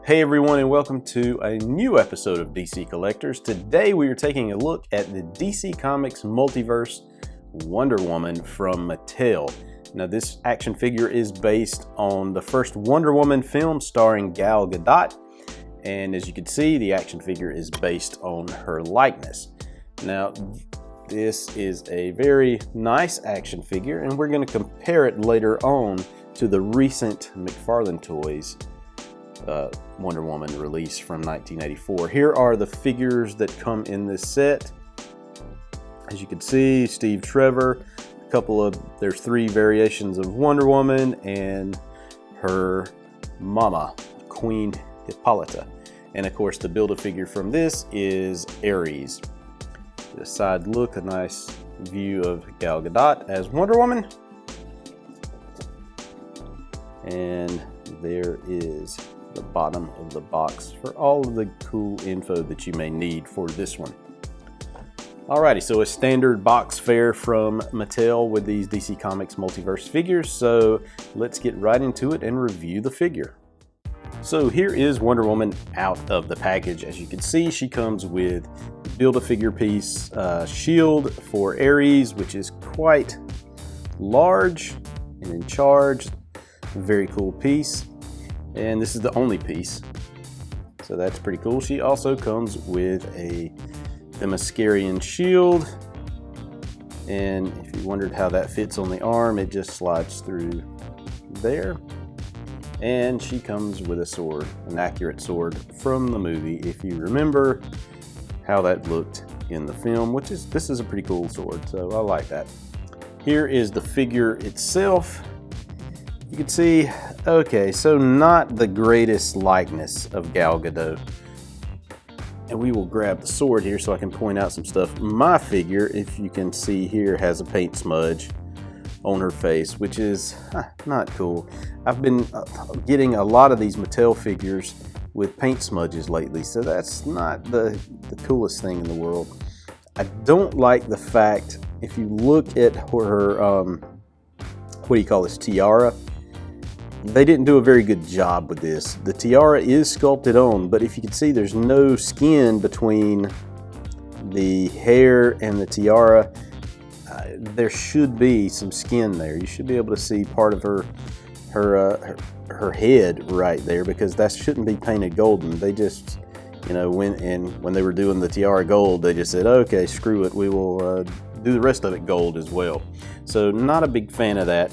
Hey everyone, and welcome to a new episode of DC Collectors. Today we are taking a look at the DC Comics Multiverse Wonder Woman from Mattel. Now this action figure is based on the first Wonder Woman film starring Gal Gadot, and as you can see, the action figure is based on her likeness. Now this is a very nice action figure, and we're going to compare it later on to the recent McFarlane Toys Wonder Woman release from 1984. Here are the figures that come in this set. As you can see, Steve Trevor, there's three variations of Wonder Woman and her mama, Queen Hippolyta. And of course, the Build-A-Figure from this is Ares. The side look, a nice view of Gal Gadot as Wonder Woman. And there is the bottom of the box for all of the cool info that you may need for this one. Alrighty, so a standard box fare from Mattel with these DC Comics Multiverse figures. So let's get right into it and review the figure. So here is Wonder Woman out of the package. As you can see, she comes with Build-A-Figure piece shield for Ares, which is quite large and in charge. Very cool piece. And this is the only piece, so that's pretty cool. She also comes with a Themyscirian shield, and if you wondered how that fits on the arm, it just slides through there. And she comes with a sword, an accurate sword from the movie, if you remember how that looked in the film, this is a pretty cool sword, so I like that. Here is the figure itself. You can see, okay, so not the greatest likeness of Gal Gadot. And we will grab the sword here so I can point out some stuff. My figure, if you can see here, has a paint smudge on her face, which is not cool. I've been getting a lot of these Mattel figures with paint smudges lately, so that's not the coolest thing in the world. I don't like the fact, if you look at her, what do you call this, tiara? They didn't do a very good job with this. The tiara is sculpted on, but if you can see, there's no skin between the hair and the tiara. There should be some skin there. You should be able to see part of her head right there, because that shouldn't be painted golden. They just, when they were doing the tiara gold, they just said, okay, screw it, we will do the rest of it gold as well. So not a big fan of that.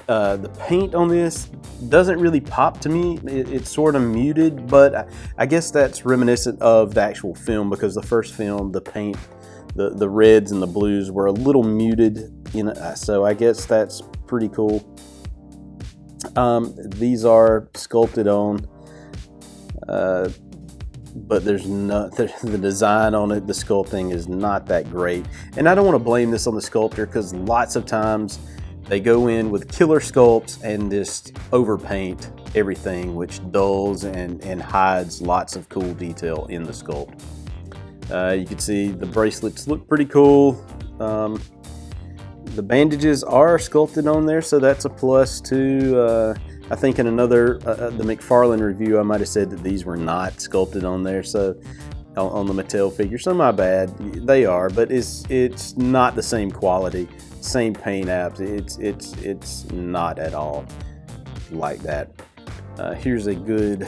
The paint on this doesn't really pop to me. It's sort of muted, but I guess that's reminiscent of the actual film, because the first film, the paint, the reds and the blues were a little muted, so I guess that's pretty cool. These are sculpted on, but the design on it, the sculpting is not that great. And I don't want to blame this on the sculptor, because lots of times they go in with killer sculpts and just overpaint everything, which dulls and hides lots of cool detail in the sculpt. You can see the bracelets look pretty cool. The bandages are sculpted on there, so that's a plus too. I think in another, the McFarlane review, I might have said that these were not sculpted on there, so on the Mattel figure, so my bad. They are, but it's not the same quality. Same paint apps, it's not at all like that. Here's a good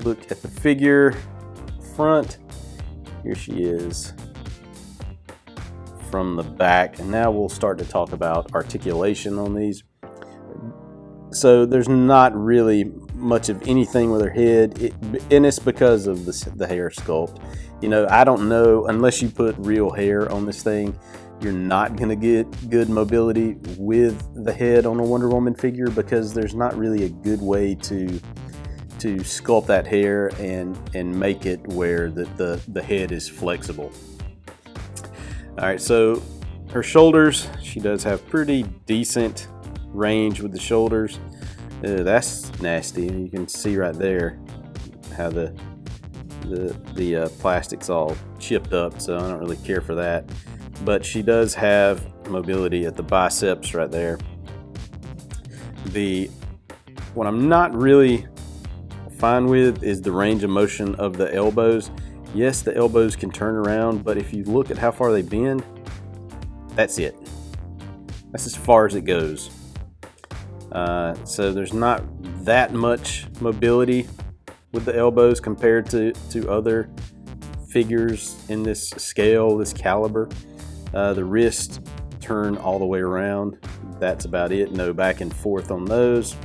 look at the figure front. Here she is from the back, and now we'll start to talk about articulation on these. So there's not really much of anything with her head, and it's because of the hair sculpt. I don't know, unless you put real hair on this thing, you're not going to get good mobility with the head on a Wonder Woman figure, because there's not really a good way to sculpt that hair and make it where the head is flexible. All right, so her shoulders, she does have pretty decent range with the shoulders. That's nasty. You can see right there how the plastic's all chipped up, so I don't really care for that. But she does have mobility at the biceps right there. What I'm not really fine with is the range of motion of the elbows. Yes, the elbows can turn around, but if you look at how far they bend, that's it. That's as far as it goes. So there's not that much mobility with the elbows compared to other figures in this scale, this caliber. The wrists turn all the way around. That's about it. No back and forth on those.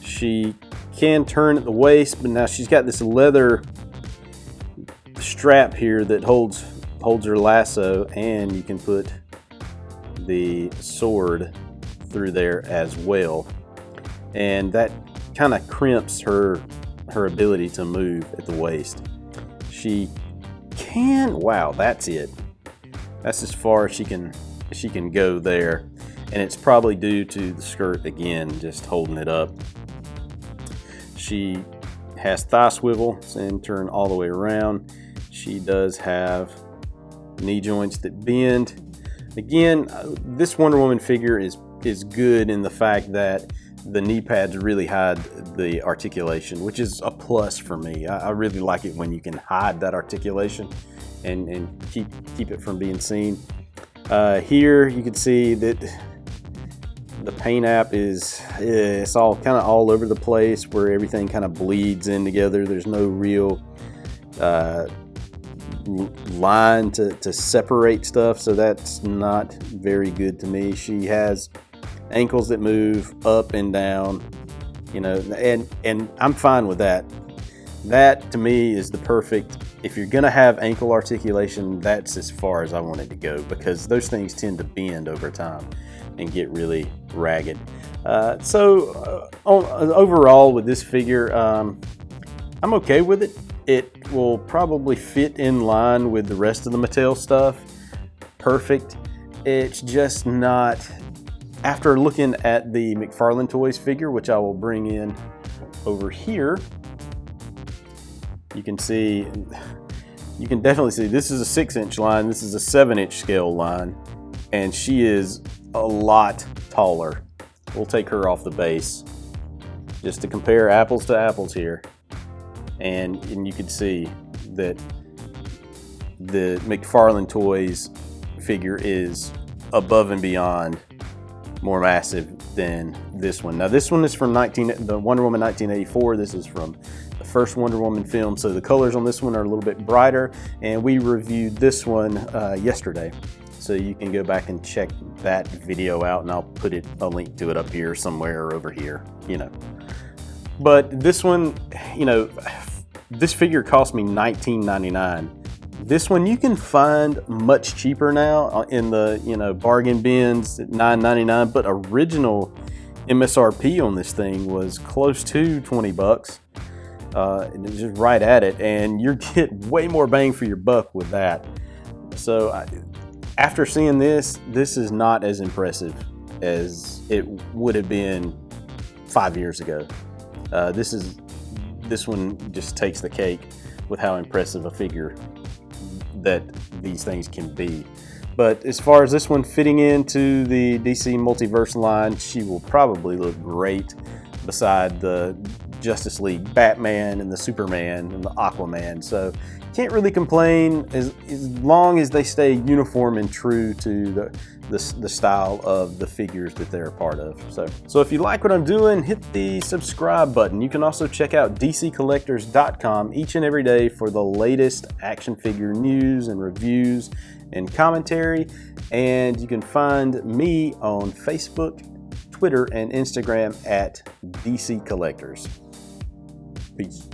She can turn at the waist, but now she's got this leather strap here that holds her lasso, and you can put the sword through there as well, and that kind of crimps her ability to move at the waist. She can, wow, that's it. That's as far as she can go there, and it's probably due to the skirt again, just holding it up. She has thigh swivels and turn all the way around. She does have knee joints that bend. Again, this Wonder Woman figure is good in the fact that the knee pads really hide the articulation, which is a plus for me. I really like it when you can hide that articulation and keep it from being seen. Here you can see that the paint app it's all kind of all over the place, where everything kind of bleeds in together. There's no real line to separate stuff, so that's not very good to me. She has ankles that move up and down, you know, and I'm fine with that. That to me is the perfect, if you're gonna have ankle articulation, that's as far as I want it to go, because those things tend to bend over time and get really ragged. Overall with this figure, I'm okay with it. It will probably fit in line with the rest of the Mattel stuff. Perfect. It's just not, after looking at the McFarlane Toys figure, which I will bring in over here, you can definitely see this is a 6-inch line, this is a 7-inch scale line, and she is a lot taller. We'll take her off the base just to compare apples to apples here. And you can see that the McFarlane Toys figure is above and beyond more massive than this one. Now this one is from the Wonder Woman 1984. This is from the first Wonder Woman film, so the colors on this one are a little bit brighter, and we reviewed this one yesterday. So you can go back and check that video out, and I'll put a link to it up here somewhere or over here, you know. But this one, you know, this figure cost me $19.99. This one you can find much cheaper now in the, you know, bargain bins at $9.99, but original MSRP on this thing was close to 20 bucks. Just right at it, and you get way more bang for your buck with that. So after seeing this is not as impressive as it would have been 5 years ago. This one just takes the cake with how impressive a figure that these things can be. But as far as this one fitting into the DC Multiverse line, she will probably look great beside the Justice League Batman and the Superman and the Aquaman. So can't really complain as long as they stay uniform and true to the style of the figures that they're a part of. So if you like what I'm doing, hit the subscribe button. You can also check out DCCollectors.com each and every day for the latest action figure news and reviews and commentary. And you can find me on Facebook, Twitter, and Instagram at DC Collectors. Peace.